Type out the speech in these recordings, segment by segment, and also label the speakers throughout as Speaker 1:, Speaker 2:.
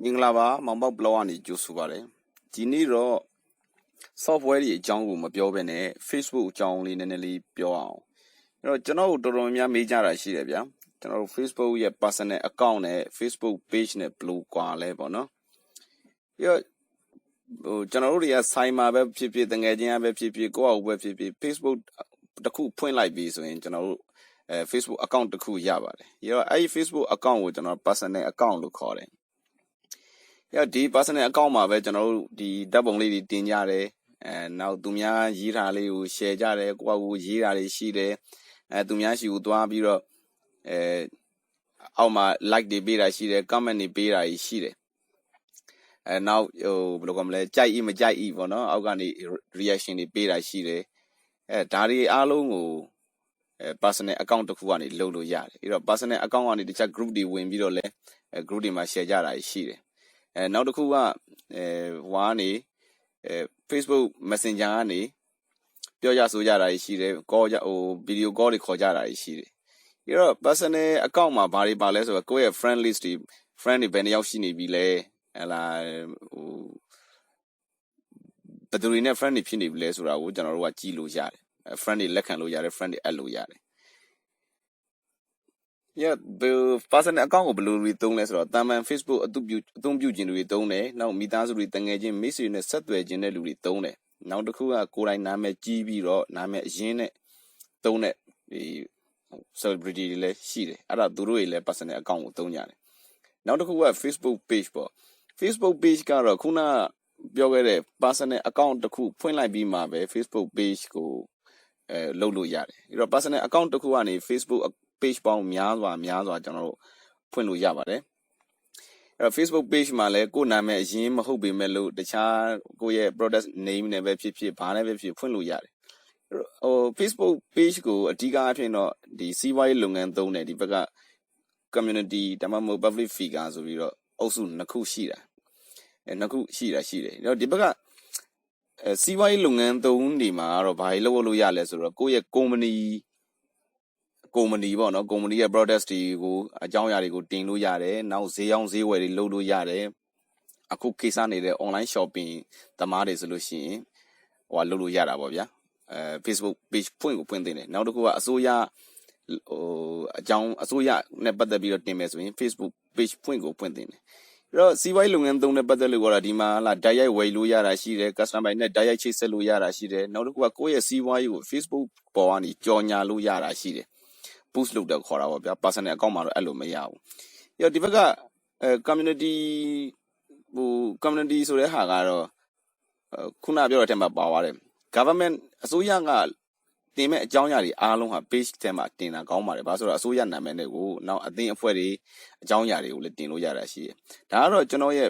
Speaker 1: မင်္ဂလာပါမောင်ပေါက်ဘလော့ကနေကြိုဆိုပါရစေဒီနေ့တော့ software တွေအကြောင်းကိုမပြောဘဲနဲ့ Facebook အကြောင်းလေးနည်းနည်းလေးပြောအောင်အဲ့တော့ကျွန်တော်တို့တော်တော်များများမေးကြတာရှိတယ်ဗျာကျွန်တော်တို့ Facebook ရဲ့ personal account နဲ့ Facebook page နဲ့ဘယ်လိုကွာလဲပေါ့နော်ပြီးတော့ကျွန်တော်တို့တွေကဆိုင်မှာပဲဖြစ်ဖြစ်တငယ်ချင်းပဲဖြစ်ဖြစ်ကိုယ့်အကူပဲဖြစ်ဖြစ် Facebook တစ်ခုဖွင့်လိုက်ပြီဆိုရင်ကျွန်တော်တို့Facebook account တစ်ခုရပါတယ်ပြီးတော့အဲ့ဒီ Facebook account ကိုကျွန်တော် personal account လို့ခေါ်တယ်ဒီ personal account မှာပဲကျွန်တော်တို့ဒီဓာတ်ပုံလေးတွေတင်ကြတယ်နောက်သူများရေးထားလေးကို share ကြတယ်ကိုယ့်အကူရေးတာတွေရှိတယ်သူများရှိကိုသွားပြီးတော့အောက်မှာ like တွေပေးတာရှိတယ် comment တွေပေးတာရှိတယ်နောက်ဘယ်လိုကောမလဲကြိုက်မကြိုက်ပေါ့နော်အောက်ကနေ reaction တွေပေးတာရှိတယ်ဒါတွေအားလုံးကိုpersonal account တစ်ခုကနေလုပ်လို့ရတယ်အဲ့တော့ personal account ကနေတခြား group တွေဝင်ပြီးတော့လဲ group တွေမှာ share ကြတာရှိတယ်နောက်တစ်ခုကဟိုကနေFacebook Messenger ကနေပြောကြဆိုကြတာရှိတယ် call video call တွေခေါ်ကြတာရှိတယ်ပြီးတော့ personal account မှာဘာတွေပါလဲဆိုတော့ကိုယ့်ရဲ့ friend list တွေ friend တွေဘယ်နှယောက်ရှိနေပြီလဲဟလာဘယ်သူတွေနဲ့ friend တွေဖြစ်နေပြီလဲဆိုတာကိုကျွန်တော်တို့ကကြည့်လို့ရတယ် friend တွေလက်ခံလို့ရတယ် friend တွေ add လို့ရတယ်personal account ကိုဘယ်လိုတွေသုံးလဲဆိုတော့တာမန် Facebook အသုံးပြုခြင်းတွေသုံးတယ်နောက်မိသားစုတွေတငယ်ချင်းမိတ်ဆွေတွေနဲ့ဆက်သွယ်ခြင်းတဲ့လူတွေသုံးတယ်နောက်တစ်ခုကကိုယ်တိုင်နာမည်ကြီးပြီးတော့နာမည်အရင်းနဲ့သုံးတဲ့ဒီ celebrity တွေလည်းရှိတယ်အဲ့ဒါသူတို့တွေလည်း personal account ကိုသုံးကြတယ်နောက်တစ်ခုက Facebook page ပေါ့ Facebook page ကတော့ခုနပြောခဲ့တဲ့ personal account တစ်ခုဖွင့်လိုက်ပြီးမှပဲ Facebook page ကိုလုပ်လို့ရတယ်အဲ့တော့ personal account တစ်ခုကနေ Facebook page ပေါင်းများစွာကျွန်တော်တို့ဖွင့်လို့ရပါတယ်အဲ့တော့ Facebook page မှာလည်းကိုယ်နာမည်အရင်းမဟုတ်ပေမဲ့လို့တခြားကိုယ့်ရဲ့ product name နဲ့ပဲဖြစ်ဖြစ်ဘာနဲ့ပဲဖြစ်ဖွင့်လို့ရတယ်Facebook page ကိုအဓိကအဖြစ်တော့ဒီစီးပွားရေးလုပ်ငန်းသုံးတယ်ဒီဘက်က community ဒါမှမဟုတ် public figure ဆိုပြီးတော့အုပ်စုနှစ်ခုရှိတာနှစ်ခုရှိတယ်အဲ့တော့ဒီဘက်ကစီးပွားရေးလုပ်ငန်းသုံးနေမှာတော့ဘာလို့လုပ်လို့ရလဲဆိုတော့ကိုယ့်ရဲ့ company ပေါ့နော် company ရဲ့ products တွေကိုအကြောင်းအရာတွေကိုတင်လို့ရတယ်နောက်ဈေးရောင်းဈေးဝယ်တွေလုပ်လို့ရတယ်အခုကိစ္စနေတဲ့ online shopping သမားတွေဆိုလို့ရှိရင်လုပ်လို့ရတာပေါ့ဗျာFacebook page ဖွင့်တင်တယ်နောက်တစ်ခုကအစိုးရအကြောင်းအစိုးရနဲ့ပတ်သက်ပြီးတော့တင်မယ်ဆိုရင် Facebook page ဖွင့်တင်တယ်အဲ့တော့စီးပွားရေးလုပ်ငန်းသုံးတဲ့ပတ်သက်လို့ကတော့ဒီမှာဓာတ်ရိုက်ဝယ်လို့ရတာရှိတယ် customer နဲ့ဓာတ်ရိုက်ချိတ်ဆက်လို့ရတာရှိတယ်နောက်တစ်ခုကကိုယ့်ရဲ့စီးပွားရေးကို Facebook ပေါ်ကနေကြော်ညာလို့ရတာရှိတယ်boost လုပ်တော့ခေါ်တာပေါ့ဗျာ personal account မှာတော့အဲ့လိုမရဘူးပြီးတော့ဒီဘက်ကcommunity community ဆိုတဲ့ဟာကတော့ခုနပြောတဲ့အထက်မှာပါသွားတယ် government အစိုးရကတင်မဲ့အကြောင်းအရာတွေအားလုံးဟာ page ထဲမှာတင်တာကောင်းပါတယ်ဘာလို့ဆိုတော့အစိုးရနာမည်တွေကိုနောက်အသင်းအဖွဲ့တွေအကြောင်းအရာတွေကိုလည်းတင်လို့ရတာရှိတယ်ဒါကတော့ကျွန်တော်ရဲ့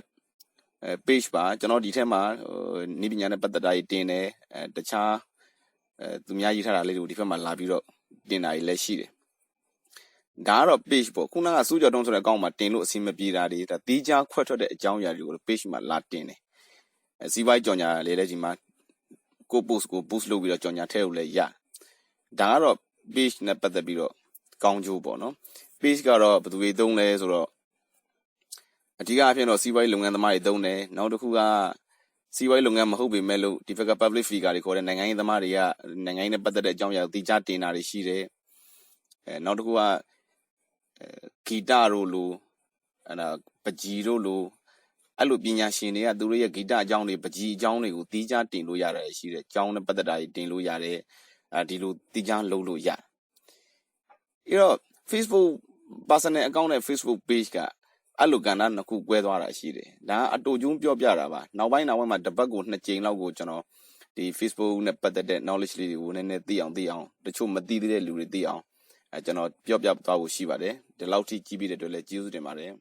Speaker 1: page ပါကျွန်တော်ဒီထဲမှာနည်းပညာနဲ့ပတ်သက်တာတွေတင်တယ်တခြားသူများရေးထားတာလေးတွေကိုဒီဘက်မှာလာပြီးတော့တင်တာတွေလည်းရှိတယ်ဒါကတော့ page ပေါ့ခုနကစူးကြော်တုံးဆိုတဲ့အကောင့်မှာတင်လို့အဆင်မပြေတာတွေဒါတီးခြားခွက်ထွက်တဲ့အကြောင်းအရာတွေကို page မှာလာတင်တယ်စီးပွားရေးကြော်ညာလေးလည်းဒီမှာကို post ကို boost လုပ်ပြီးတော့ကြော်ညာထည့်လို့လည်းရဒါကတော့ page နဲ့ပတ်သက်ပြီးတော့ကောင်းကျိုးပေါ့နော် page ကတော့ဘယ်သူတွေသုံးလဲဆိုတော့အဓိကအဖြစ်တော့စီးပွားရေးလုပ်ငန်းသမားတွေသုံးတယ်နောက်တစ်ခုကစီးပွားရေးလုပ်ငန်းမဟုတ်ပေမဲ့လို့ဒီဘက်က public figure တွေခေါ်တဲ့နိုင်ငံရေးသမားတွေကနိုင်ငံရေးနဲ့ပတ်သက်တဲ့အကြောင်းအရာကိုတီးခြားတင်တာတွေရှိတယ်နောက်တစ်ခုကဂီတတို့လိုပကြီးတို့လိုအဲ့လိုပညာရှင်တွေကသူတို့ရဲ့ဂီတအကြောင်းတွေပကြီးအကြောင်းတွေကိုတီးခြားတင်လို့ရတယ်ရှိတယ်အကြောင်းနဲ့ပတ်သက်တာတွေတင်လို့ရတယ်ဒီလိုတီးခြားလုပ်လို့ရတယ်အဲ့တော့ Facebook personal account နဲ့ Facebook page ကအဲ့လိုကဏ္ဍနှစ်ခုကွဲသွားတာရှိတယ်ဒါအတူကျုံပြောပြတာပါနောက်ပိုင်းမှာတစ်ပတ်ကို2ကြိမ်လောက်ကိုကျွန်တော်ဒီ Facebook နဲ့ပတ်သက်တဲ့ knowledge လေးတွေကိုနည်းနည်းသိအောင်တချို့မသိသေးတဲ့လူတွေသိအောင်ကျွန်တော်ပြောပြသွားဖို့ရှိပါတယ်ဒီလောက်ထိကြည့်ပြီးတဲ့အတွက်လည်းကျေးဇူးတင်ပါတယ်